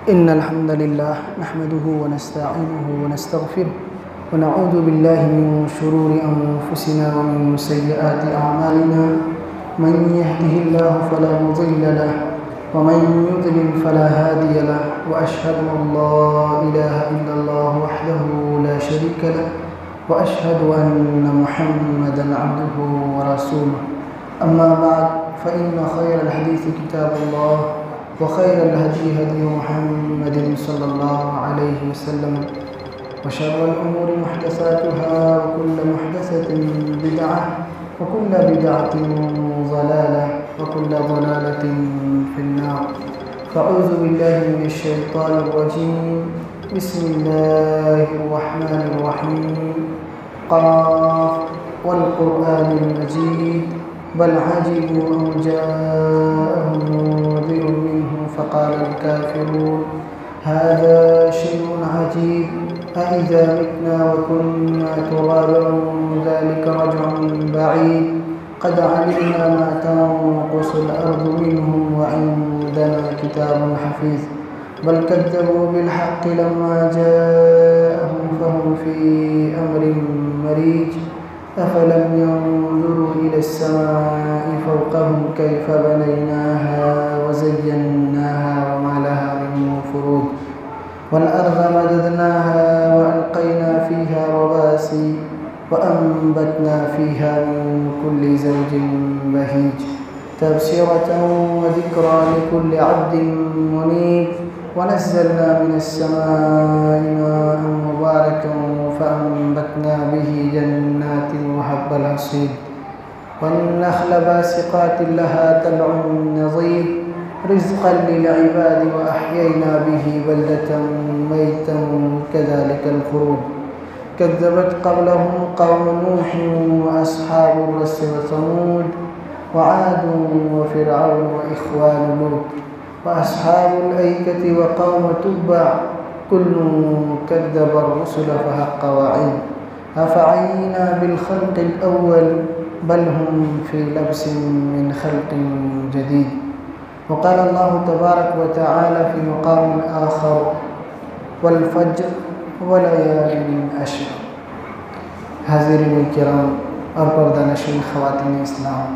إن الحمد لله نحمده ونستعينه ونستغفره ونعوذ بالله من شرور أنفسنا ومن سيئات أعمالنا. من يهده الله فلا مضل له ومن يضلل فلا هادي له، وأشهد أن لا إله إلا الله وحده لا شريك له، وأشهد أن محمدا عبده ورسوله. أما بعد، فإن خير الحديث كتاب الله، وخير الهدي هدي محمد صلى الله عليه وسلم، وشر الأمور محدثاتها، وكل محدثة بدعة، وكل بدعة ضلالة، وكل ضلالة في النار. فأعوذ بالله من الشيطان الرجيم. بسم الله الرحمن الرحيم. قاف والقرآن المجيد بل عجبوا أن جاءهم منذر منهم فقال الكافرون هذا شيء عجيب أإذا متنا وكنا ترابا ذلك رجع بعيد قد علمنا ما تنقص الأرض منهم وعندنا كتاب حفيظ بل كذبوا بالحق لما جاءهم فهم في أمر مريج أفلم ينظروا إلى السماء فوقهم كيف بنيناها وزيناها وما لها من فروج والأرض مددناها وألقينا فيها رواسي وأنبتنا فيها من كل زوج بهيج تبصرة وذكرى لكل عبد منيب ونزلنا من السماء ماء مباركا فأنبتنا به جنات وحب الحصيد والنخل باسقات لها طلع نضيد رزقا للعباد وأحيينا به بلدة ميتا كذلك الخروج كذبت قبلهم قوم نوح وأصحاب الرس وثمود وعاد وفرعون وإخوان لوط وأصحاب الأيكة وقوم تبع كل كذب الرسل فحق وعيد أفعينا بالخلق الأول بل هم في لبس من خلق جديد. وقال الله تبارك وتعالى في مقام آخر والفجر وليال عشر. حاضرین کرام اور پردہ نشین خواتین اسلام،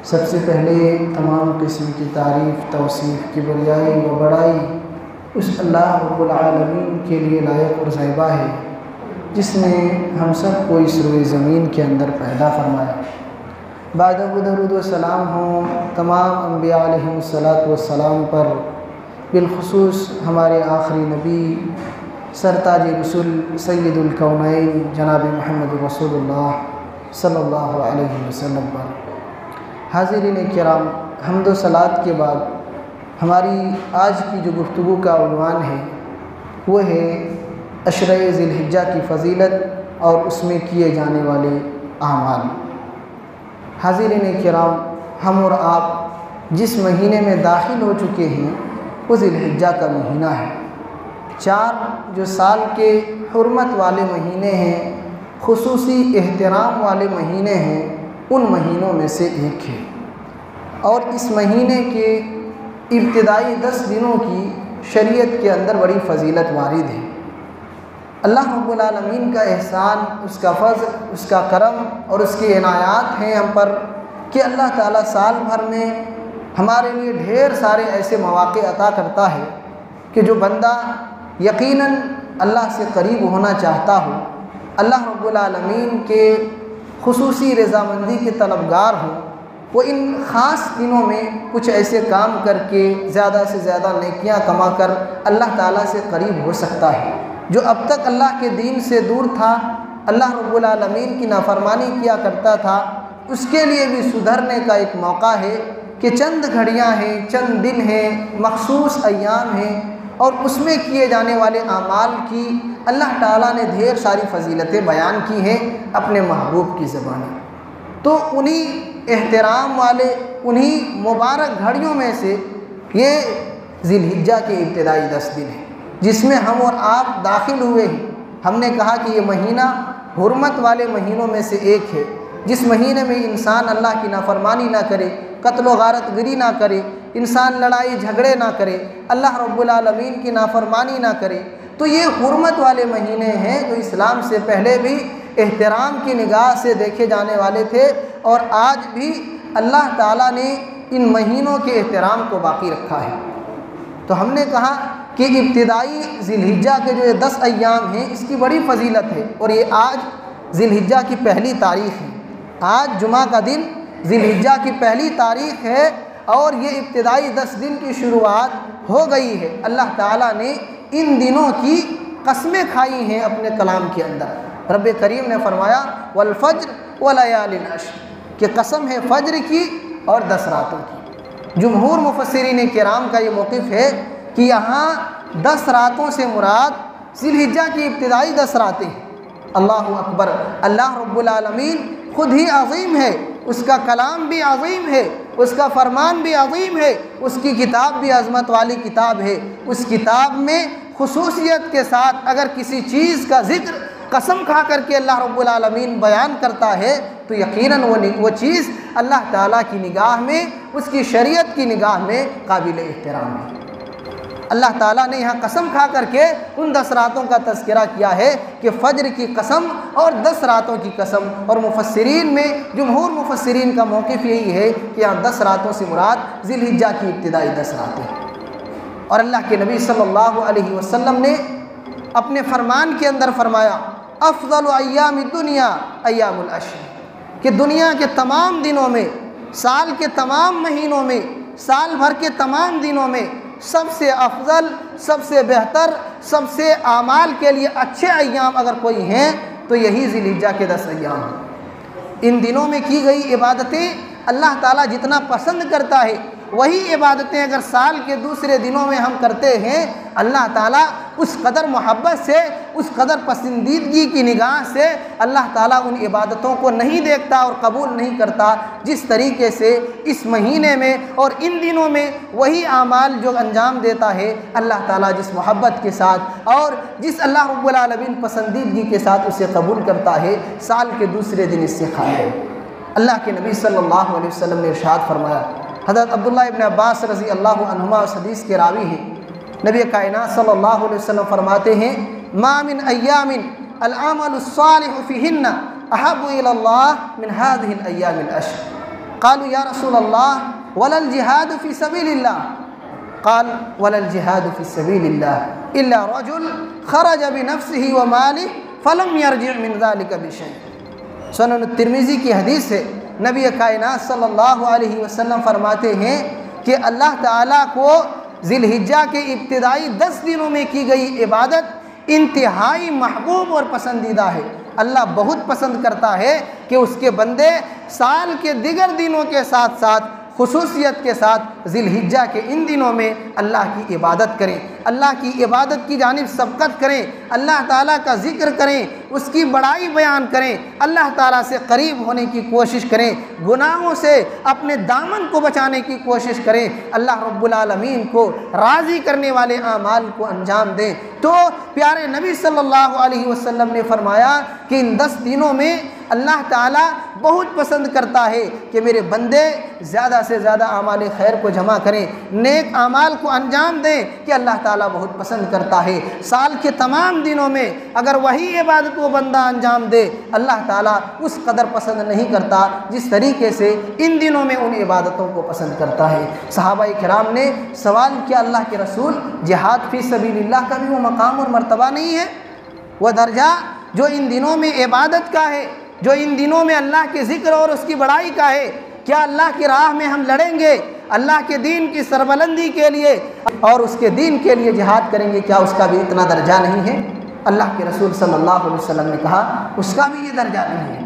سب سے پہلے تمام قسم کی تعریف توصیف کی بریائی و بڑائی اس اللہ رب العالمین کے لیے لائق اور زیبا ہے جس نے ہم سب کو اس روئے زمین کے اندر پیدا فرمایا۔ بعد درود و سلام ہوں تمام انبیاء علیہم السلام پر، بالخصوص ہمارے آخری نبی سرتاج رسول سید الکونین جناب محمد رسول اللہ صلی اللہ علیہ وسلم پر۔ حاضرین کرام، حمد و صلوات کے بعد ہماری آج کی جو گفتگو کا عنوان ہے وہ ہے عشرہ ذی الحجہ کی فضیلت اور اس میں کیے جانے والے اعمال۔ حاضرین کرام، ہم اور آپ جس مہینے میں داخل ہو چکے ہیں وہ ذی الحجہ کا مہینہ ہے۔ 4 جو سال کے حرمت والے مہینے ہیں، خصوصی احترام والے مہینے ہیں، ان مہینوں میں سے ایک ہے، اور اس مہینے کے ابتدائی 10 دنوں کی شریعت کے اندر بڑی فضیلت وارد ہے۔ اللہ رب العالمین کا احسان، اس کا فضل، اس کا کرم اور اس کی عنایات ہیں ہم پر کہ اللہ تعالیٰ سال بھر میں ہمارے لیے ڈھیر سارے ایسے مواقع عطا کرتا ہے کہ جو بندہ یقیناً اللہ سے قریب ہونا چاہتا ہو، اللہ رب العالمین کے خصوصی رضامندی کے طلبگار ہوں، وہ ان خاص دنوں میں کچھ ایسے کام کر کے زیادہ سے زیادہ نیکیاں کما کر اللہ تعالیٰ سے قریب ہو سکتا ہے۔ جو اب تک اللہ کے دین سے دور تھا، اللہ رب العالمین کی نافرمانی کیا کرتا تھا، اس کے لیے بھی سدھرنے کا ایک موقع ہے کہ چند گھڑیاں ہیں، چند دن ہیں، مخصوص ایام ہیں، اور اس میں کیے جانے والے اعمال کی اللہ تعالیٰ نے ڈھیر ساری فضیلتیں بیان کی ہیں اپنے محبوب کی زبان۔ تو انہی احترام والے، انہی مبارک گھڑیوں میں سے یہ ذی الحجہ کے ابتدائی 10 دن ہیں جس میں ہم اور آپ داخل ہوئے ہیں۔ ہم نے کہا کہ یہ مہینہ حرمت والے مہینوں میں سے ایک ہے، جس مہینے میں انسان اللہ کی نافرمانی نہ کرے، قتل و غارت گری نہ کرے، انسان لڑائی جھگڑے نہ کرے، اللہ رب العالمین کی نافرمانی نہ کرے، تو یہ حرمت والے مہینے ہیں جو اسلام سے پہلے بھی احترام کی نگاہ سے دیکھے جانے والے تھے، اور آج بھی اللہ تعالیٰ نے ان مہینوں کے احترام کو باقی رکھا ہے۔ تو ہم نے کہا کہ ابتدائی ذی الحجہ کے جو یہ 10 ایام ہیں اس کی بڑی فضیلت ہے، اور یہ آج ذی الحجہ کی پہلی تاریخ ہے۔ آج جمعہ کا دن ذی الحجہ کی پہلی تاریخ ہے، اور یہ ابتدائی 10 دن کی شروعات ہو گئی ہے۔ اللہ تعالیٰ نے ان دنوں کی قسمیں کھائی ہیں اپنے کلام کے اندر۔ رب کریم نے فرمایا والفجر ولیال عشر، کہ قسم ہے فجر کی اور 10 راتوں کی۔ جمہور مفسرین کرام کا یہ موقف ہے کہ یہاں 10 راتوں سے مراد ذی الحجہ کی ابتدائی 10 راتیں ہیں۔ اللہ اکبر، اللہ رب العالمین خود ہی عظیم ہے، اس کا کلام بھی عظیم ہے، اس کا فرمان بھی عظیم ہے، اس کی کتاب بھی عظمت والی کتاب ہے۔ اس کتاب میں خصوصیت کے ساتھ اگر کسی چیز کا ذکر قسم کھا کر کے اللہ رب العالمین بیان کرتا ہے تو یقیناً وہ چیز اللہ تعالیٰ کی نگاہ میں، اس کی شریعت کی نگاہ میں قابل احترام ہے۔ اللہ تعالیٰ نے یہاں قسم کھا کر کے ان 10 راتوں کا تذکرہ کیا ہے کہ فجر کی قسم اور 10 راتوں کی قسم، اور مفسرین میں جمہور مفسرین کا موقف یہی ہے کہ یہاں 10 راتوں سے مراد ذی الحجہ کی ابتدائی 10 راتیں ہیں۔ اور اللہ کے نبی صلی اللہ علیہ وسلم نے اپنے فرمان کے اندر فرمایا افضل ایام الدنیا ایام العشر، کہ دنیا کے تمام دنوں میں، سال کے تمام مہینوں میں، سال بھر کے تمام دنوں میں سب سے افضل، سب سے بہتر، سب سے اعمال کے لیے اچھے ایام اگر کوئی ہیں تو یہی ذی الحجہ کے 10 ایام ہیں۔ ان دنوں میں کی گئی عبادتیں اللہ تعالیٰ جتنا پسند کرتا ہے، وہی عبادتیں اگر سال کے دوسرے دنوں میں ہم کرتے ہیں، اللہ تعالیٰ اس قدر محبت سے، اس قدر پسندیدگی کی نگاہ سے اللہ تعالیٰ ان عبادتوں کو نہیں دیکھتا اور قبول نہیں کرتا جس طریقے سے اس مہینے میں اور ان دنوں میں وہی اعمال جو انجام دیتا ہے اللہ تعالیٰ جس محبت کے ساتھ اور جس اللہ رب العالمین پسندیدگی کے ساتھ اسے قبول کرتا ہے، سال کے دوسرے دن اس سے خالی ہے۔ اللہ کے نبی صلی اللہ علیہ وسلم نے ارشاد فرمایا، حضرت عبداللہ ابن عباس رضی اللہ عنہما اس حدیث کے راوی ہیں، نبی کائنات صلی اللہ علیہ وسلم فرماتے ہیں ما من ایام العمل الصالح فیہن احب الی اللہ من هذه الايام العشر۔ قالوا یا رسول اللہ ولا الجہاد فی سبیل اللہ؟ قال ولا الجہاد فی سبیل اللہ الا رجل خرج بنفسه وماله فلم يرجع من ذلك بشیء۔ سنن الترمذی کی حدیث ہے، نبی کائنات صلی اللہ علیہ وسلم فرماتے ہیں کہ اللہ تعالیٰ کو ذی الحجہ کے ابتدائی 10 دنوں میں کی گئی عبادت انتہائی محبوب اور پسندیدہ ہے۔ اللہ بہت پسند کرتا ہے کہ اس کے بندے سال کے دیگر دنوں کے ساتھ ساتھ خصوصیت کے ساتھ ذی الحجہ کے ان دنوں میں اللہ کی عبادت کریں، اللہ کی عبادت کی جانب سبقت کریں، اللہ تعالیٰ کا ذکر کریں، اس کی بڑائی بیان کریں، اللہ تعالیٰ سے قریب ہونے کی کوشش کریں، گناہوں سے اپنے دامن کو بچانے کی کوشش کریں، اللہ رب العالمین کو راضی کرنے والے اعمال کو انجام دیں۔ تو پیارے نبی صلی اللہ علیہ وسلم نے فرمایا کہ ان 10 دنوں میں اللہ تعالیٰ بہت پسند کرتا ہے کہ میرے بندے زیادہ سے زیادہ اعمال خیر کو جمع کریں، نیک اعمال کو انجام دیں، کہ اللہ تعالیٰ بہت پسند کرتا ہے۔ سال کے تمام دنوں میں اگر وہی عبادت وہ بندہ انجام دے، اللہ تعالیٰ اس قدر پسند نہیں کرتا جس طریقے سے ان دنوں میں ان عبادتوں کو پسند کرتا ہے۔ صحابہ کرام نے سوال کیا اللہ کے رسول، جہاد فی سبیل اللہ کا بھی وہ مقام اور مرتبہ نہیں ہے، وہ درجہ جو ان دنوں میں عبادت کا ہے، جو ان دنوں میں اللہ کے ذکر اور اس کی بڑائی کا ہے؟ کیا اللہ کی راہ میں ہم لڑیں گے، اللہ کے دین کی سربلندی کے لیے اور اس کے دین کے لیے جہاد کریں گے، کیا اس کا بھی اتنا درجہ نہیں ہے؟ اللہ کے رسول صلی اللہ علیہ وسلم نے کہا اس کا بھی یہ درجہ نہیں ہے،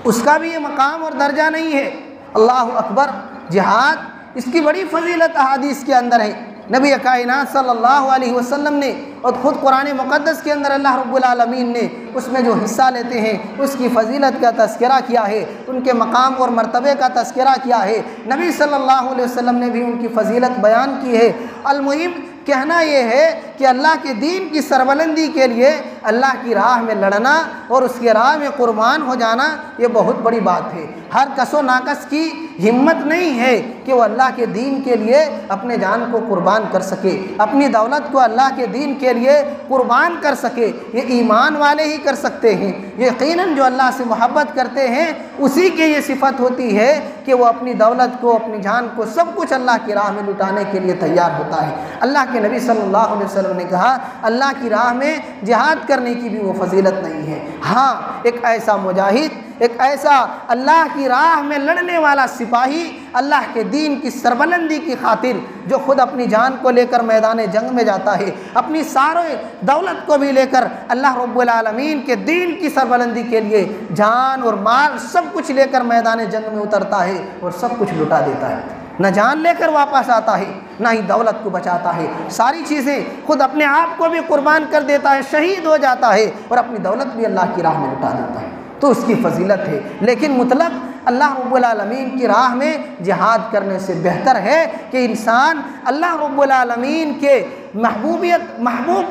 اس کا بھی یہ مقام اور درجہ نہیں ہے۔ اللہ اکبر، جہاد اس کی بڑی فضیلت احادیث کے اندر ہے۔ نبی کائنات صلی اللہ علیہ وسلم نے اور خود قرآن مقدس کے اندر اللہ رب العالمین نے اس میں جو حصہ لیتے ہیں اس کی فضیلت کا تذکرہ کیا ہے، ان کے مقام اور مرتبے کا تذکرہ کیا ہے، نبی صلی اللہ علیہ وسلم نے بھی ان کی فضیلت بیان کی ہے۔ المہم کہنا یہ ہے کہ اللہ کے دین کی سربلندی کے لیے اللہ کی راہ میں لڑنا اور اس کی راہ میں قربان ہو جانا یہ بہت بڑی بات ہے۔ ہر کس و ناکس کی ہمت نہیں ہے کہ وہ اللہ کے دین کے لیے اپنے جان کو قربان کر سکے، اپنی دولت کو اللہ کے دین کے لیے قربان کر سکے۔ یہ ایمان والے ہی کر سکتے ہیں۔ یقیناً جو اللہ سے محبت کرتے ہیں اسی کی یہ صفت ہوتی ہے کہ وہ اپنی دولت کو، اپنی جان کو، سب کچھ اللہ کی راہ میں لٹانے کے لیے تیار ہوتا ہے۔ اللہ کے نبی صلی اللہ علیہ وسلم نے کہا اللہ کی راہ میں جہاد کرنے کی بھی وہ فضیلت نہیں ہے۔ ہاں، ایک ایسا مجاہد، ایک ایسا اللہ کی راہ میں لڑنے والا سپاہی، اللہ کے دین کی سربلندی کی خاطر جو خود اپنی جان کو لے کر میدان جنگ میں جاتا ہے، اپنی سارے دولت کو بھی لے کر اللہ رب العالمین کے دین کی سربلندی کے لیے جان اور مال سب کچھ لے کر میدان جنگ میں اترتا ہے اور سب کچھ لٹا دیتا ہے۔ نہ جان لے کر واپس آتا ہے، نہ ہی دولت کو بچاتا ہے، ساری چیزیں خود اپنے آپ کو بھی قربان کر دیتا ہے، شہید ہو جاتا ہے اور اپنی دولت بھی اللہ کی راہ میں لٹا دیتا ہے، تو اس کی فضیلت ہے۔ لیکن مطلق اللہ رب العالمین کی راہ میں جہاد کرنے سے بہتر ہے کہ انسان اللہ رب العالمین کے محبوب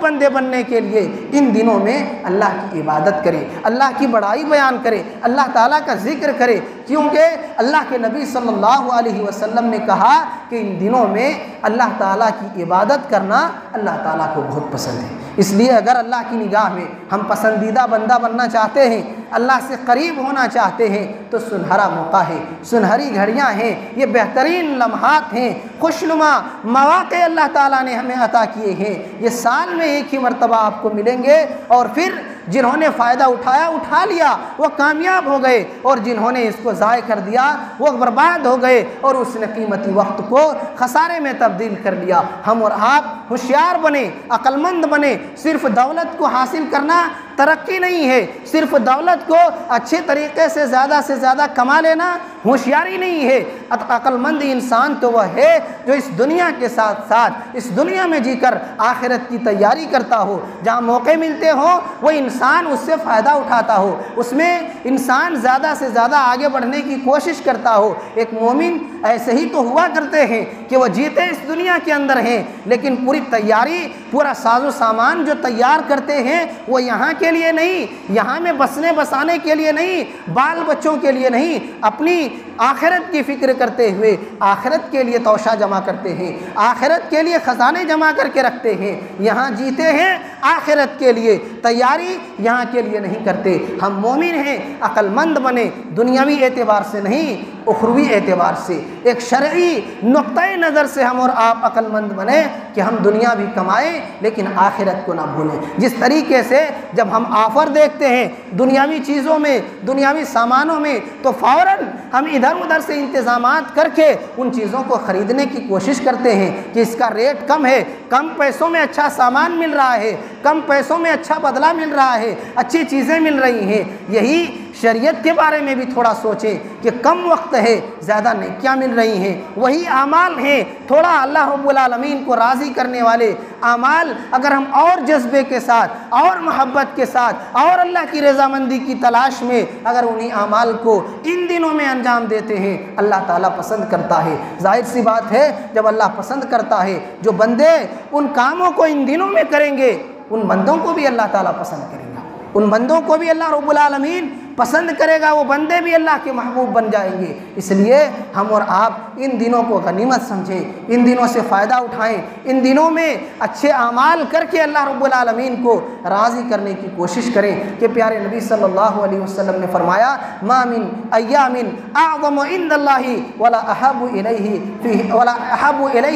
بندے بننے کے لیے ان دنوں میں اللہ کی عبادت کرے، اللہ کی بڑائی بیان کرے، اللہ تعالیٰ کا ذکر کرے، کیونکہ اللہ کے نبی صلی اللہ علیہ وسلم نے کہا کہ ان دنوں میں اللہ تعالیٰ کی عبادت کرنا اللہ تعالیٰ کو بہت پسند ہے۔ اس لیے اگر اللہ کی نگاہ میں ہم پسندیدہ بندہ بننا چاہتے ہیں، اللہ سے قریب ہونا چاہتے ہیں، تو سنہرا موقع ہے، سنہری گھڑیاں ہیں، یہ بہترین لمحات ہیں، خوشنما مواقع اللہ تعالیٰ نے ہمیں عطا کیے ہیں۔ یہ سال میں ایک ہی مرتبہ آپ کو ملیں گے، اور پھر جنہوں نے فائدہ اٹھا لیا وہ کامیاب ہو گئے، اور جنہوں نے اس کو ضائع کر دیا وہ برباد ہو گئے، اور اس نے قیمتی وقت کو خسارے میں تبدیل کر لیا۔ ہم اور آپ ہوشیار بنے، عقل مند بنے۔ صرف دولت کو حاصل کرنا ترقی نہیں ہے، صرف دولت کو اچھے طریقے سے زیادہ کما لینا ہوشیاری نہیں ہے۔ عقل مند انسان تو وہ ہے جو اس دنیا کے ساتھ ساتھ اس دنیا میں جی کر آخرت کی تیاری کرتا ہو، جہاں موقع ملتے ہوں وہ انسان اس سے فائدہ اٹھاتا ہو، اس میں انسان زیادہ سے زیادہ آگے بڑھنے کی کوشش کرتا ہو۔ ایک مومن ایسے ہی تو ہوا کرتے ہیں کہ وہ جیتے اس دنیا کے اندر ہیں، لیکن پوری تیاری، پورا ساز و سامان جو تیار کرتے ہیں وہ یہاں کے لیے نہیں، یہاں میں بسنے بسانے کے لیے نہیں، بال بچوں کے لیے نہیں، اپنی آخرت کی فکر کرتے ہوئے آخرت کے لیے توشہ جمع کرتے ہیں، آخرت کے لیے خزانے جمع کر کے رکھتے ہیں۔ یہاں جیتے ہیں آخرت کے لیے، تیاری یہاں کے لیے نہیں کرتے۔ ہم مومن ہیں، عقل مند بنے، دنیاوی اعتبار سے نہیں، اخروی اعتبار سے، ایک شرعی نقطۂ نظر سے ہم اور آپ عقل مند بنیں کہ ہم دنیا بھی کمائیں لیکن آخرت کو نہ بھولیں۔ جس طریقے سے جب ہم آفر دیکھتے ہیں دنیاوی چیزوں میں، دنیاوی سامانوں میں، تو فوراً ہم ادھر ادھر سے انتظامات کر کے ان چیزوں کو خریدنے کی کوشش کرتے ہیں کہ اس کا ریٹ کم ہے، کم پیسوں میں اچھا سامان مل رہا ہے، کم پیسوں میں اچھا بدلہ مل رہا ہے، اچھی چیزیں مل رہی ہیں۔ یہی شریعت کے بارے میں بھی تھوڑا سوچیں کہ کم وقت ہے، زیادہ نیکیاں مل رہی ہیں، وہی اعمال ہیں، تھوڑا اللہ رب العالمین کو راضی کرنے والے اعمال اگر ہم اور جذبے کے ساتھ اور محبت کے ساتھ اور اللہ کی رضامندی کی تلاش میں اگر انہی اعمال کو ان دنوں میں انجام دیتے ہیں، اللہ تعالیٰ پسند کرتا ہے۔ ظاہر سی بات ہے جب اللہ پسند کرتا ہے، جو بندے ان کاموں کو ان دنوں میں کریں گے ان بندوں کو بھی اللہ تعالیٰ پسند کرے گا، ان بندوں کو بھی اللہ رب العالمین پسند کرے گا، وہ بندے بھی اللہ کے محبوب بن جائیں گے۔ اس لیے ہم اور آپ ان دنوں کو غنیمت سمجھیں، ان دنوں سے فائدہ اٹھائیں، ان دنوں میں اچھے اعمال کر کے اللہ رب العالمین کو راضی کرنے کی کوشش کریں کہ پیارے نبی صلی اللہ علیہ وسلم نے فرمایا ما من ایام اعظم عند اللہ ولا احب الیہ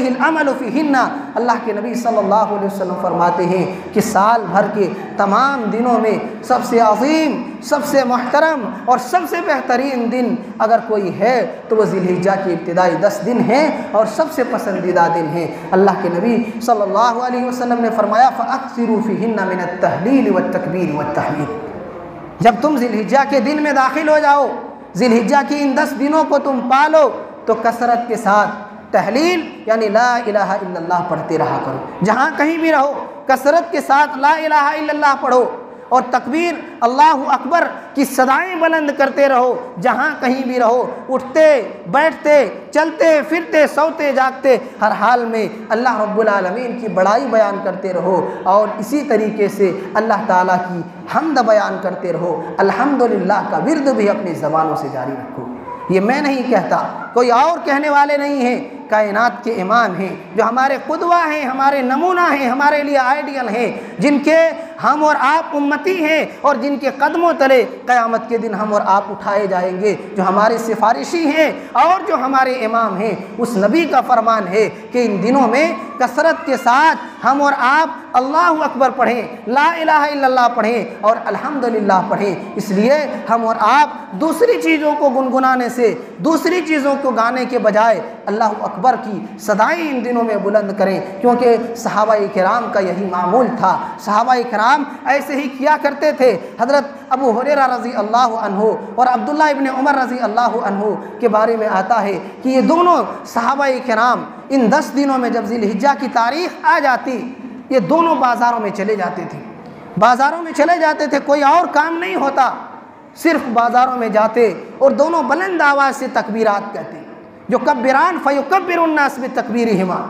العمل فیہن۔ اللہ کے نبی صلی اللہ علیہ وسلم فرماتے ہیں کہ سال بھر کے تمام دنوں میں سب سے عظیم، سب سے محترم اور سب سے بہترین دن اگر کوئی ہے تو وہ ذی الحجہ کے ابتدائی 10 دن ہیں اور سب سے پسندیدہ دن ہیں۔ اللہ کے نبی صلی اللہ علیہ وسلم نے فرمایا فَأَكْثِرُوا فِيهِنَّ مِنَ التَّهْلِيلِ وَالتَّكْبِيرِ وَالتَّحْمِيدِ۔ جب تم ذی الحجہ کے دن میں داخل ہو جاؤ، ذی الحجہ کی ان 10 دنوں کو تم پالو، تو کثرت کے ساتھ تحلیل یعنی لا الہ الا اللہ پڑھتے رہا کرو، جہاں کہیں بھی رہو کثرت کے ساتھ لا الہ الا اللہ پڑھو، اور تکبیر اللہ اکبر کی صدائیں بلند کرتے رہو، جہاں کہیں بھی رہو، اٹھتے بیٹھتے چلتے پھرتے سوتے جاگتے ہر حال میں اللہ رب العالمین کی بڑائی بیان کرتے رہو، اور اسی طریقے سے اللہ تعالیٰ کی حمد بیان کرتے رہو۔ الحمدللہ کا ورد بھی اپنی زبانوں سے جاری رکھو۔ یہ میں نہیں کہتا، کوئی اور کہنے والے نہیں ہیں، کائنات کے امام ہیں جو ہمارے قدوہ ہیں، ہمارے نمونہ ہیں، ہمارے لیے آئیڈیل ہیں، جن کے ہم اور آپ امتی ہیں اور جن کے قدموں تلے قیامت کے دن ہم اور آپ اٹھائے جائیں گے، جو ہمارے سفارشی ہیں اور جو ہمارے امام ہیں۔ اس نبی کا فرمان ہے کہ ان دنوں میں کثرت کے ساتھ ہم اور آپ اللہ اکبر پڑھیں، لا الہ الا اللہ پڑھیں اور الحمدللہ پڑھیں۔ اس لیے ہم اور آپ دوسری چیزوں کو گنگنانے سے، دوسری چیزوں کو گانے کے بجائے اللہ اکبر کی صدائیں ان دنوں میں بلند کریں، کیونکہ صحابہ کرام کا یہی معمول تھا۔ صحابہ کرام ایسے ہی کیا کرتے تھے۔ حضرت ابو ہریرہ رضی اللہ عنہ اور عبداللہ ابن عمر رضی اللہ عنہ کے بارے میں آتا ہے کہ یہ دونوں صحابہ کرام ان 10 دنوں میں جب ذی الحجہ کی تاریخ آ جاتی، یہ دونوں بازاروں میں چلے جاتے تھے، بازاروں میں چلے جاتے تھے، کوئی اور کام نہیں ہوتا، صرف بازاروں میں جاتے اور دونوں بلند آواز سے تکبیرات کہتے، جو کبران فیکبر الناس بتکبیرہما۔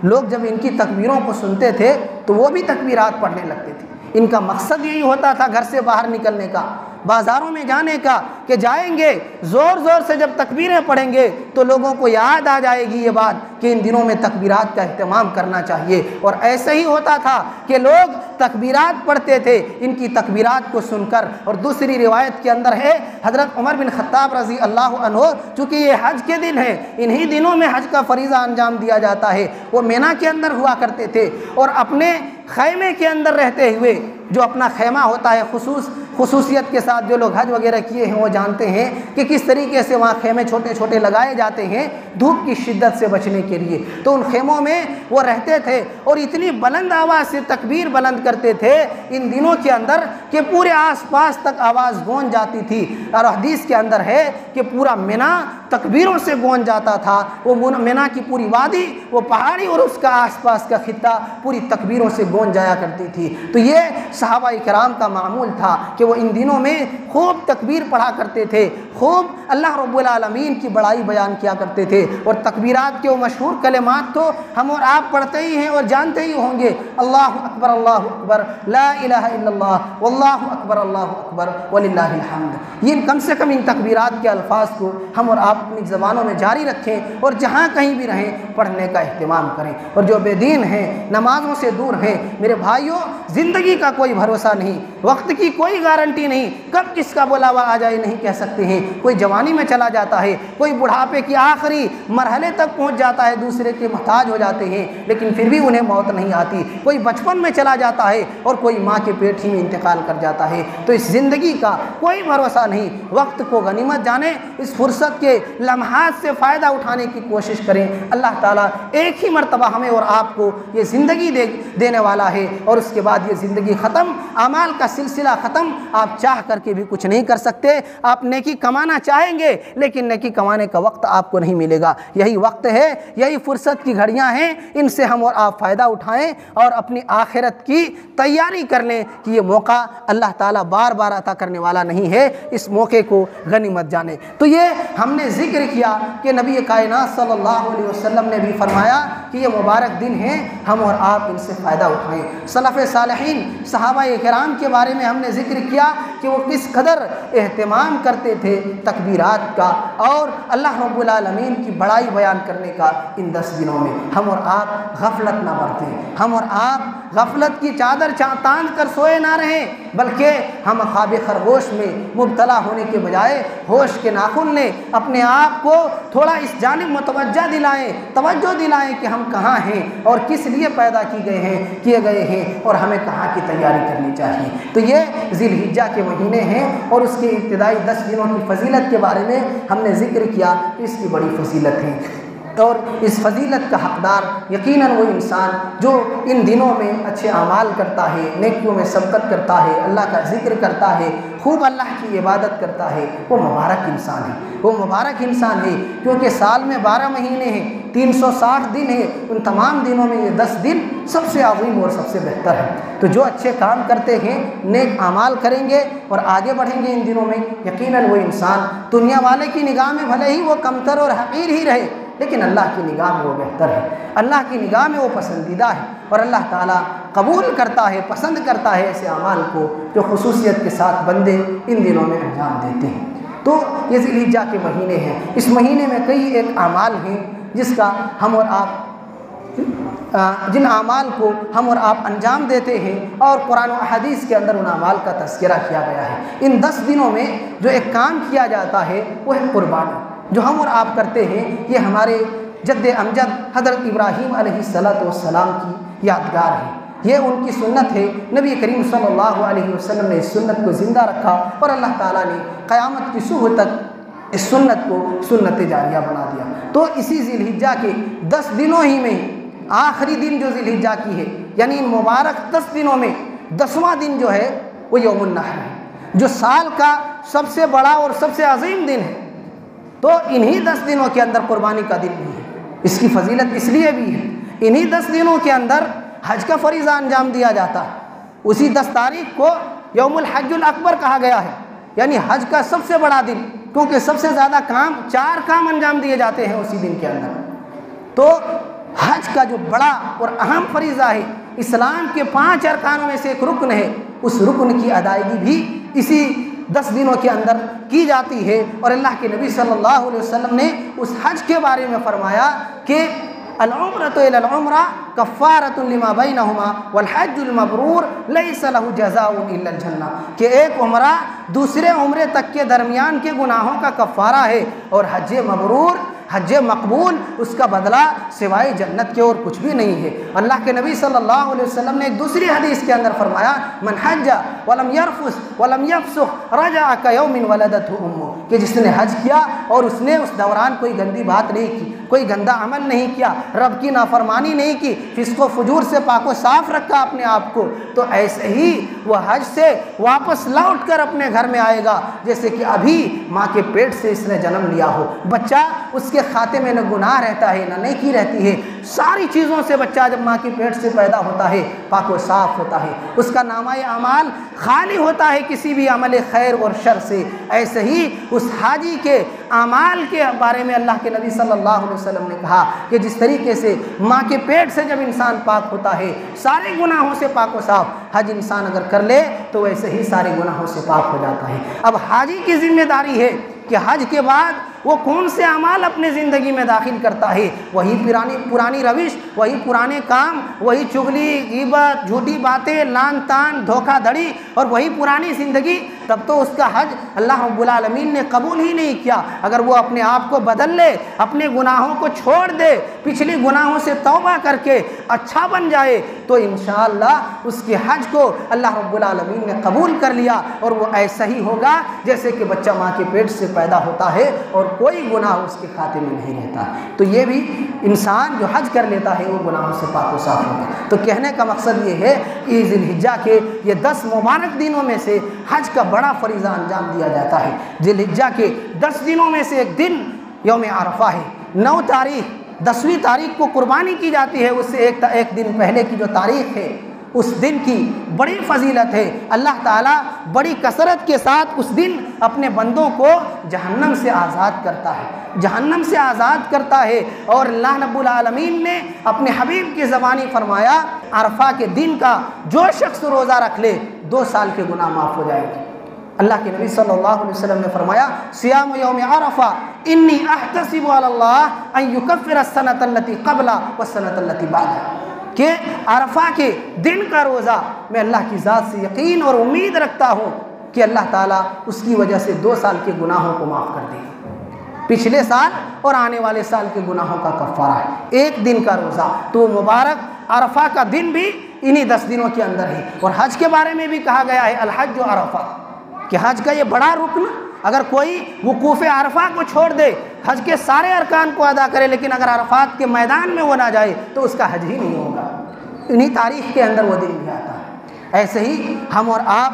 لوگ جب ان کی تکبیروں کو سنتے تھے تو وہ بھی تکبیرات پڑھنے لگتے تھے۔ ان کا مقصد یہی ہوتا تھا گھر سے باہر نکلنے کا، بازاروں میں جانے کا، کہ جائیں گے زور زور سے جب تکبیریں پڑھیں گے تو لوگوں کو یاد آ جائے گی یہ بات کہ ان دنوں میں تکبیرات کا اہتمام کرنا چاہیے۔ اور ایسا ہی ہوتا تھا کہ لوگ تکبیرات پڑھتے تھے ان کی تکبیرات کو سن کر۔ اور دوسری روایت کے اندر ہے حضرت عمر بن خطاب رضی اللہ عنہ، چونکہ یہ حج کے دن ہیں، انہی دنوں میں حج کا فریضہ انجام دیا جاتا ہے، وہ مینا کے اندر ہوا کرتے تھے اور اپنے خیمے کے اندر رہتے ہوئے، جو اپنا خیمہ ہوتا ہے خصوصیت کے ساتھ جو لوگ حج وغیرہ کیے ہیں وہ جانتے ہیں کہ کس طریقے سے وہاں خیمے چھوٹے چھوٹے لگائے جاتے ہیں دھوپ کی شدت سے بچنے کے لیے۔ تو ان خیموں میں وہ رہتے تھے اور اتنی بلند آواز سے تکبیر بلند کرتے تھے ان دنوں کے اندر کہ پورے آس پاس تک آواز گونج جاتی تھی۔ اور حدیث کے اندر ہے کہ پورا مینا تکبیروں سے گونج جاتا تھا، وہ مینا کی پوری وادی، وہ پہاڑی اور اس کا آس پاس کا خطہ پوری تکبیروں سے گونج جایا کرتی تھی۔ تو یہ صحابہ کرام کا معمول تھا کہ وہ ان دنوں میں خوب تکبیر پڑھا کرتے تھے، خوب اللہ رب العالمین کی بڑائی بیان کیا کرتے تھے۔ اور تکبیرات کے وہ مشہور کلمات تو ہم اور آپ پڑھتے ہی ہیں اور جانتے ہی ہوں گے، اللہ اکبر لا الہ الا اللہ واللہ اکبر وللہ الحمد۔ یہ کم سے کم ان تکبیرات کے الفاظ کو ہم اور آپ اپنی زبانوں میں جاری رکھیں اور جہاں کہیں بھی رہیں پڑھنے کا اہتمام کریں۔ اور جو بے دین ہیں، نمازوں سے دور ہیں، میرے بھائیوں، زندگی کا کوئی بھروسہ نہیں، وقت کی کوئی گارنٹی نہیں، کب کس کا بلاوا آ جائے نہیں کہہ سکتے ہیں۔ کوئی جوانی میں چلا جاتا ہے، کوئی بڑھاپے کی آخری مرحلے تک پہنچ جاتا ہے، دوسرے کے محتاج ہو جاتے ہیں لیکن پھر بھی انہیں موت نہیں آتی۔ کوئی بچپن میں چلا جاتا ہے اور کوئی ماں کے پیٹ ہی میں انتقال کر جاتا ہے۔ تو اس زندگی کا کوئی بھروسہ نہیں، وقت کو غنیمت جانیں، اس فرصت کے لمحات سے فائدہ اٹھانے کی کوشش کریں۔ اللہ تعالیٰ ایک ہی مرتبہ ہمیں اور آپ کو یہ زندگی دینے والا ہے اور اس کے بعد یہ زندگی ختم، اعمال کا سلسلہ ختم۔ آپ چاہ کر کے بھی کچھ نہیں کر سکتے، آپ نیکی کمانا چاہیں گے لیکن نیکی کمانے کا وقت آپ کو نہیں ملے گا۔ یہی وقت ہے، یہی فرصت کی گھڑیاں ہیں، ان سے ہم اور آپ فائدہ اٹھائیں اور اپنی آخرت کی تیاری کر لیں کہ یہ موقع اللہ تعالیٰ بار بار عطا کرنے والا نہیں ہے، اس موقع کو غنیمت جانیں۔ تو یہ ہم نے ذکر کیا کہ نبی کائنات صلی اللہ علیہ وسلم نے بھی فرمایا کہ یہ مبارک دن ہیں، ہم اور آپ ان سے فائدہ اٹھائیں۔ سلف صالحین صحابہ کرام کے بارے میں ہم نے ذکر کیا کہ وہ کس قدر اہتمام کرتے تھے تکبیرات کا اور اللہ رب العالمین کی بڑائی بیان کرنے کا۔ ان 10 دنوں میں ہم اور آپ غفلت نہ برتیں، ہم اور آپ غفلت کی چادر تان کر سوئے نہ رہیں، بلکہ ہم خواب خرگوش میں مبتلا ہونے کے بجائے ہوش کے ناخن لیں، اپنے آپ کو تھوڑا اس جانب متوجہ توجہ دلائیں کہ ہم کہاں ہیں اور کس لیے پیدا کیے گئے ہیں اور ہمیں کہاں کی تیاری کرنی چاہیے۔ تو یہ ذی الحجہ کے مہینے ہیں اور اس کے ابتدائی 10 دنوں کی فضیلت کے بارے میں ہم نے ذکر کیا کہ اس کی بڑی فضیلت ہے۔ اور اس فضیلت کا حقدار یقیناً وہ انسان جو ان دنوں میں اچھے اعمال کرتا ہے، نیکیوں میں سبقت کرتا ہے، اللہ کا ذکر کرتا ہے، خوب اللہ کی عبادت کرتا ہے، وہ مبارک انسان ہے، وہ مبارک انسان ہے، کیونکہ سال میں 12 مہینے ہیں، 360 دن ہیں، ان تمام دنوں میں یہ 10 دن سب سے عظیم اور سب سے بہتر ہے۔ تو جو اچھے کام کرتے ہیں، نیک اعمال کریں گے اور آگے بڑھیں گے ان دنوں میں، یقیناً وہ انسان دنیا والے کی نگاہ میں بھلے ہی وہ کمتر اور حقیر ہی رہے، لیکن اللہ کی نگاہ میں وہ بہتر ہے، اللہ کی نگاہ میں وہ پسندیدہ ہے، اور اللہ تعالیٰ قبول کرتا ہے، پسند کرتا ہے ایسے اعمال کو جو خصوصیت کے ساتھ بندے ان دنوں میں انجام دیتے ہیں۔ تو یہ ذی الحجہ کے مہینے ہیں، اس مہینے میں کئی ایک اعمال ہیں جس کا ہم اور آپ جن اعمال کو ہم اور آپ انجام دیتے ہیں، اور قرآن و احادیث کے اندر ان اعمال کا تذکرہ کیا گیا ہے۔ ان 10 دنوں میں جو ایک کام کیا جاتا ہے وہ ہے قربانی، جو ہم اور آپ کرتے ہیں۔ یہ ہمارے جد امجد حضرت ابراہیم علیہ السلام کی یادگار ہے، یہ ان کی سنت ہے۔ نبی کریم صلی اللہ علیہ وسلم نے اس سنت کو زندہ رکھا، اور اللہ تعالیٰ نے قیامت کی صبح تک اس سنت کو سنت جاریہ بنا دیا۔ تو اسی ذی الحجہ کے 10 دنوں ہی میں آخری دن جو ذی الحجہ کی ہے، یعنی ان مبارک 10 دنوں میں 10واں دن جو ہے وہ یوم النحر ہے، جو سال کا سب سے بڑا اور سب سے عظیم دن ہے۔ تو انہی 10 دنوں کے اندر قربانی کا دن بھی ہے۔ اس کی فضیلت اس لیے بھی ہے، انہی 10 دنوں کے اندر حج کا فریضہ انجام دیا جاتا ہے۔ اسی 10 تاریخ کو یوم الحج الاکبر کہا گیا ہے، یعنی حج کا سب سے بڑا دن، کیونکہ سب سے زیادہ کام 4 کام انجام دیے جاتے ہیں اسی دن کے اندر۔ تو حج کا جو بڑا اور اہم فریضہ ہے، اسلام کے 5 ارکانوں میں سے ایک رکن ہے، اس رکن کی ادائیگی بھی اسی 10 دنوں کے اندر کی جاتی ہے۔ اور اللہ کے نبی صلی اللہ علیہ وسلم نے اس حج کے بارے میں فرمایا کہ العمرۃ الی العمرہ کفارۃ لما بینہما والحج المبرور لیس لہ جزاء الا الجنہ، کہ ایک عمرہ دوسرے عمرے تک کے درمیان کے گناہوں کا کفارہ ہے، اور حج مبرور، حج مقبول، اس کا بدلہ سوائے جنت کے اور کچھ بھی نہیں ہے۔ اللہ کے نبی صلی اللہ علیہ وسلم نے ایک دوسری حدیث کے اندر فرمایا من حج ولم یرفث ولم یفسق رجع کیوم ولدتہ امہ، کہ جس نے حج کیا اور اس نے اس دوران کوئی گندی بات نہیں کی، کوئی گندا عمل نہیں کیا، رب کی نافرمانی نہیں کی، فسق و فجور سے پاک و صاف رکھا اپنے آپ کو، تو ایسے ہی وہ حج سے واپس لوٹ کر اپنے گھر میں آئے گا جیسے کہ ابھی ماں کے پیٹ سے اس نے جنم لیا ہو۔ بچہ اس کے خاتے میں نہ گناہ رہتا ہے نہ نیکی رہتی ہے، ساری چیزوں سے بچہ جب ماں کے پیٹ سے پیدا ہوتا ہے پاک و صاف ہوتا ہے، اس کا نامہ اعمال خالی ہوتا ہے کسی بھی عمل خیر اور شر سے۔ ایسے ہی اس حاجی کے اعمال کے بارے میں اللہ کے نبی صلی اللہ علیہ وسلم نے کہا کہ جس طریقے سے ماں کے پیٹ سے جب انسان پاک ہوتا ہے سارے گناہوں سے پاک و صاف، حج انسان اگر کر لے تو ویسے ہی سارے گناہوں سے پاک ہو جاتا ہے۔ اب حاجی کی ذمہ داری ہے کہ حج کے بعد وہ کون سے اعمال اپنے زندگی میں داخل کرتا ہے، وہی پرانی روش، وہی پرانے کام، وہی چغلی، غیبت، جھوٹی باتیں، لان تان، دھوکہ دھڑی، اور وہی پرانی زندگی، تب تو اس کا حج اللہ رب العالمین نے قبول ہی نہیں کیا۔ اگر وہ اپنے آپ کو بدل لے، اپنے گناہوں کو چھوڑ دے، پچھلی گناہوں سے توبہ کر کے اچھا بن جائے، تو انشاءاللہ اس کے حج کو اللہ رب العالمین نے قبول کر لیا، اور وہ ایسا ہی ہوگا جیسے کہ بچہ ماں کے پیٹ سے پیدا ہوتا ہے اور کوئی گناہ اس کے کھاتے میں نہیں رہتا۔ تو یہ بھی انسان جو حج کر لیتا ہے وہ گناہوں سے پاک و صاف ہوتا ہے۔ تو کہنے کا مقصد یہ ہے کہ ذی الحجہ کے یہ 10 مبارک دنوں میں سے حج کا بڑا فریضہ انجام دیا جاتا ہے۔ ذی الحجہ کے 10 دنوں میں سے ایک دن یوم عرفہ ہے۔ 9 تاریخ 10ویں تاریخ کو قربانی کی جاتی ہے، اس سے ایک دن پہلے کی جو تاریخ ہے اس دن کی بڑی فضیلت ہے۔ اللہ تعالیٰ بڑی کثرت کے ساتھ اس دن اپنے بندوں کو جہنم سے آزاد کرتا ہے، جہنم سے آزاد کرتا ہے۔ اور اللہ رب العالمین نے اپنے حبیب کی زبانی فرمایا عرفہ کے دن کا جو شخص روزہ رکھ لے 2 سال کے گناہ معاف ہو جائے گے۔ اللہ کے نبی صلی اللہ علیہ وسلم نے فرمایا صیام یوم عرفہ انی احتسب علی اللہ ان یکفر السنۃ التی قبل والسنۃ التی بعد، کہ عرفہ کے دن کا روزہ میں اللہ کی ذات سے یقین اور امید رکھتا ہوں کہ اللہ تعالیٰ اس کی وجہ سے 2 سال کے گناہوں کو معاف کر دے گا، پچھلے سال اور آنے والے سال کے گناہوں کا کفارہ ہے ایک دن کا روزہ۔ تو مبارک عرفہ کا دن بھی انہی 10 دنوں کے اندر ہے۔ اور حج کے بارے میں بھی کہا گیا ہے الحج و عرفہ، کہ حج کا یہ بڑا رکن اگر کوئی وقوف عرفہ کو چھوڑ دے، حج کے سارے ارکان کو ادا کرے، لیکن اگر عرفات کے میدان میں وہ نہ جائے تو اس کا حج ہی نہیں ہوگا۔ انہی تاریخ کے اندر وہ دن بھی آتا ہے۔ ایسے ہی ہم اور آپ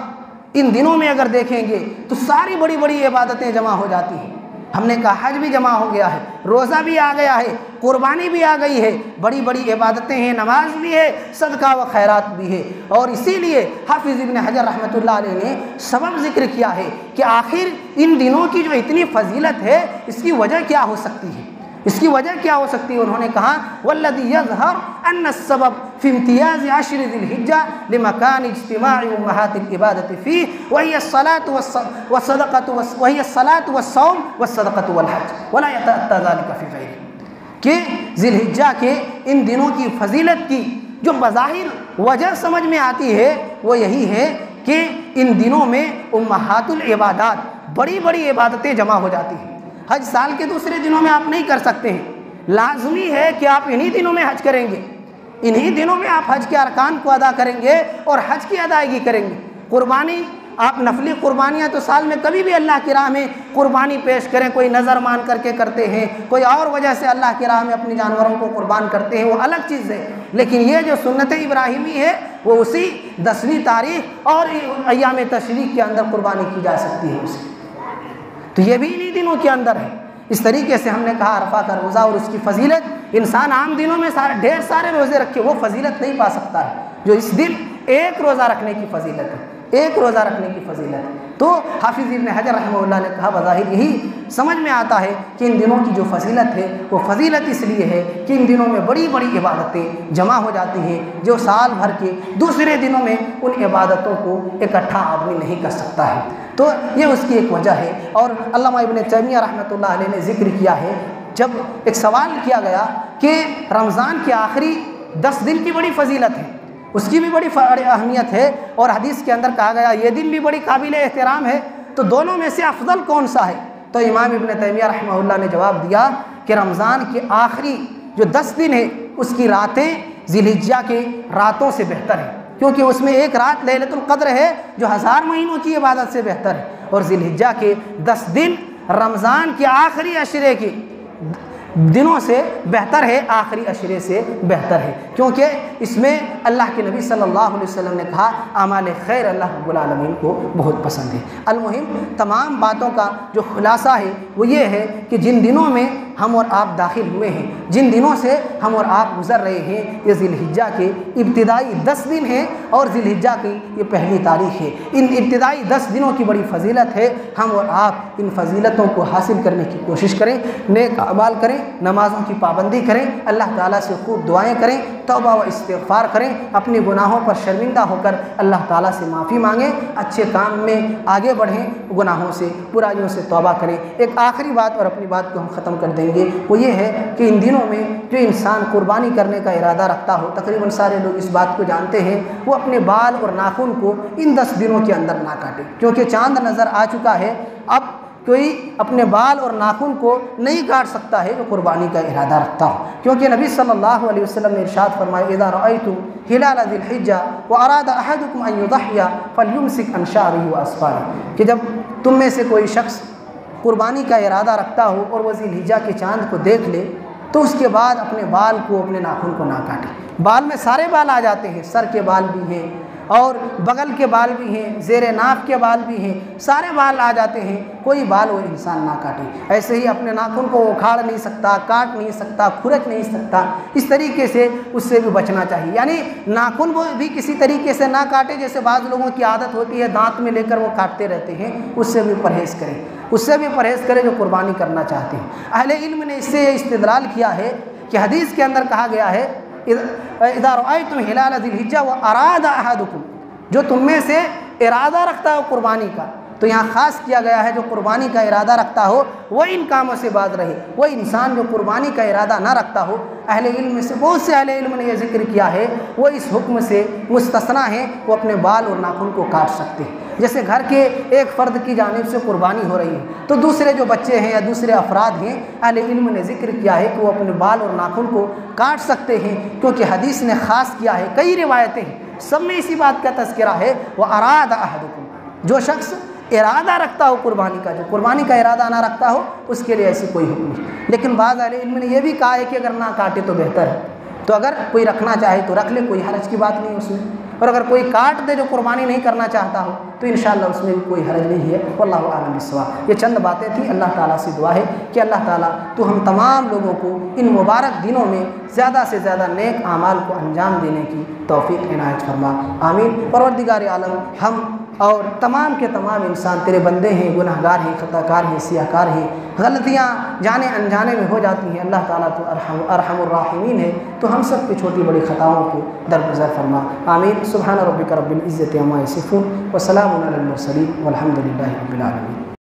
ان دنوں میں اگر دیکھیں گے تو ساری بڑی بڑی عبادتیں جمع ہو جاتی ہیں۔ ہم نے کہا حج بھی جمع ہو گیا ہے، روزہ بھی آ گیا ہے، قربانی بھی آ گئی ہے، بڑی بڑی عبادتیں ہیں، نماز بھی ہے، صدقہ و خیرات بھی ہے۔ اور اسی لیے حافظ ابن حجر رحمۃ اللہ علیہ نے سبب ذکر کیا ہے کہ آخر ان دنوں کی جو اتنی فضیلت ہے اس کی وجہ کیا ہو سکتی ہے، اس کی وجہ کیا ہو سکتی ہے؟ انہوں نے کہا والذی یظہر ان السبب فی امتیاز عشر ذی الحجہ لمکان اجتماع امہات العبادۃ فیہ وہی الصلاۃ والصوم والصدقۃ والحج ولا یتأتی ذلک فی غیرہ، کہ ذی الحجہ کے ان دنوں کی فضیلت کی جو بظاہر وجہ سمجھ میں آتی ہے وہ یہی ہے کہ ان دنوں میں امہات العبادات بڑی بڑی عبادتیں جمع ہو جاتی ہیں۔ حج سال کے دوسرے دنوں میں آپ نہیں کر سکتے ہیں، لازمی ہے کہ آپ انہی دنوں میں حج کریں گے، انہی دنوں میں آپ حج کے ارکان کو ادا کریں گے اور حج کی ادائیگی کریں گے۔ قربانی، آپ نفلی قربانیاں تو سال میں کبھی بھی اللہ کی راہ میں قربانی پیش کریں، کوئی نظر مان کر کے کرتے ہیں، کوئی اور وجہ سے اللہ کی راہ میں اپنی جانوروں کو قربان کرتے ہیں، وہ الگ چیز ہے۔ لیکن یہ جو سنت ابراہیمی ہے وہ اسی 10ویں تاریخ اور ایام تشریق کے اندر قربانی کی جا سکتی ہے اسے، تو یہ بھی انہی دنوں کے اندر ہے۔ اس طریقے سے ہم نے کہا عرفہ کا روزہ اور اس کی فضیلت، انسان عام دنوں میں ڈھیر سارے روزے رکھے وہ فضیلت نہیں پا سکتا ہے جو اس دن ایک روزہ رکھنے کی فضیلت ہے، ایک روزہ رکھنے کی فضیلت ہے۔ تو حافظ ابن حجر رحمہ اللہ نے کہا بظاہر یہی سمجھ میں آتا ہے کہ ان دنوں کی جو فضیلت ہے وہ فضیلت اس لیے ہے کہ ان دنوں میں بڑی بڑی عبادتیں جمع ہو جاتی ہیں جو سال بھر کے دوسرے دنوں میں ان عبادتوں کو اکٹھا آدمی نہیں کر سکتا ہے، تو یہ اس کی ایک وجہ ہے۔ اور علامہ ابن تیمیہ رحمۃ اللہ علیہ نے ذکر کیا ہے، جب ایک سوال کیا گیا کہ رمضان کے آخری 10 دن کی بڑی فضیلت ہے، اس کی بھی بڑی اہمیت ہے، اور حدیث کے اندر کہا گیا یہ دن بھی بڑی قابل احترام ہے، تو دونوں میں سے افضل کون سا ہے؟ تو امام ابن تیمیہ رحمہ اللہ نے جواب دیا کہ رمضان کے آخری جو 10 دن ہے اس کی راتیں ذی الحجہ کے راتوں سے بہتر ہیں، کیونکہ اس میں ایک رات لیلۃ القدر ہے جو 1000 مہینوں کی عبادت سے بہتر ہے، اور ذی الحجہ کے 10 دن رمضان کے آخری عشرے کے دنوں سے بہتر ہے، آخری عشرے سے بہتر ہے، کیونکہ اس میں اللہ کے نبی صلی اللہ علیہ وسلم نے کہا اعمال خیر اللہ رب العالمین کو بہت پسند ہے۔ المہم تمام باتوں کا جو خلاصہ ہے وہ یہ ہے کہ جن دنوں میں ہم اور آپ داخل ہوئے ہیں، جن دنوں سے ہم اور آپ گزر رہے ہیں، یہ ذی الحجہ کے ابتدائی 10 دن ہیں اور ذی الحجہ کی یہ پہلی تاریخ ہے۔ ان ابتدائی 10 دنوں کی بڑی فضیلت ہے، ہم اور آپ ان فضیلتوں کو حاصل کرنے کی کوشش کریں، نیک اعمال کریں، نمازوں کی پابندی کریں، اللہ تعالیٰ سے خوب دعائیں کریں، توبہ و استغفار کریں، اپنے گناہوں پر شرمندہ ہو کر اللہ تعالیٰ سے معافی مانگیں، اچھے کام میں آگے بڑھیں، گناہوں سے برائیوں سے توبہ کریں۔ ایک آخری بات اور اپنی بات کو ہم ختم کر دیں گے، وہ یہ ہے کہ ان دنوں میں جو انسان قربانی کرنے کا ارادہ رکھتا ہو، تقریباً سارے لوگ اس بات کو جانتے ہیں، وہ اپنے بال اور ناخن کو ان 10 دنوں کے اندر نہ کاٹے، کیونکہ چاند نظر آ چکا ہے، اب کوئی اپنے بال اور ناخن کو نہیں کاٹ سکتا ہے جو قربانی کا ارادہ رکھتا ہو، کیونکہ نبی صلی اللہ علیہ وسلم نے ارشاد فرمایا اذا رأیتم ہلال ذی الحجہ واراد احدکم ان یضحی فلیمسک عن شعرہ واظفارہ، کہ جب تم میں سے کوئی شخص قربانی کا ارادہ رکھتا ہو اور وہ ذی الحجہ کے چاند کو دیکھ لے تو اس کے بعد اپنے بال کو، اپنے ناخن کو نہ کاٹے۔ بال میں سارے بال آ جاتے ہیں، سر کے بال بھی ہیں اور بغل کے بال بھی ہیں، زیر ناف کے بال بھی ہیں، سارے بال آ جاتے ہیں، کوئی بال وہ انسان نہ کاٹے۔ ایسے ہی اپنے ناخن کو اکھاڑ نہیں سکتا، کاٹ نہیں سکتا، کھرچ نہیں سکتا، اس طریقے سے اس سے بھی بچنا چاہیے، یعنی ناخن وہ بھی کسی طریقے سے نہ کاٹے، جیسے بعض لوگوں کی عادت ہوتی ہے دانت میں لے کر وہ کاٹتے رہتے ہیں، اس سے بھی پرہیز کریں، اس سے بھی پرہیز کریں جو قربانی کرنا چاہتے ہیں۔ اہل علم نے اس سے یہ استدلال کیا ہے کہ حدیث کے اندر کہا گیا ہے اذا رأیتم ہلال ذی الحجہ واراد احدکم، جو تم میں سے ارادہ رکھتا ہو قربانی کا، تو یہاں خاص کیا گیا ہے جو قربانی کا ارادہ رکھتا ہو وہ ان کاموں سے باز رہے۔ وہ انسان جو قربانی کا ارادہ نہ رکھتا ہو، اہل علم میں سے بہت سے اہل علم نے یہ ذکر کیا ہے وہ اس حکم سے مستثنیٰ ہیں، وہ اپنے بال اور ناخن کو کاٹ سکتے ہیں۔ جیسے گھر کے ایک فرد کی جانب سے قربانی ہو رہی ہے تو دوسرے جو بچے ہیں یا دوسرے افراد ہیں، اہل علم نے ذکر کیا ہے کہ وہ اپنے بال اور ناخن کو کاٹ سکتے ہیں، کیونکہ حدیث نے خاص کیا ہے، کئی روایتیں ہیں، سب میں اسی بات کا تذکرہ ہے وہ اراد احدکم، جو شخص ارادہ رکھتا ہو قربانی کا، جو قربانی کا ارادہ نہ رکھتا ہو اس کے لیے ایسی کوئی حکم نہیں۔ لیکن بعض اہل علم نے یہ بھی کہا ہے کہ اگر نہ کاٹے تو بہتر ہے، تو اگر کوئی رکھنا چاہے تو رکھ لے، کوئی حرج کی بات نہیں اس میں، اور اگر کوئی کاٹ دے جو قربانی نہیں کرنا چاہتا ہو تو انشاءاللہ اس میں بھی کوئی حرج نہیں ہے۔ واللہ اعلم بالصواب۔ یہ چند باتیں تھیں، اللہ تعالیٰ سے دعا ہے کہ اللہ تعالیٰ تو ہم تمام لوگوں کو ان مبارک دنوں میں زیادہ سے زیادہ نیک اعمال کو انجام دینے کی توفیق عنایت فرما، آمین۔ پروردگار عالم، ہم اور تمام کے تمام انسان تیرے بندے ہیں، گناہ گار ہیں، خطا کار ہیں، سیاہ کار ہیں، غلطیاں جانے انجانے میں ہو جاتی ہیں۔ اللہ تعالیٰ تو ارحم الراحمین ہے، تو ہم سب کی چھوٹی بڑی خطاؤں کو درگزر فرما، آمین۔ سبحان ربک رب العزت عما یصفون وسلام علی المرسلین والحمد للہ رب العالمین۔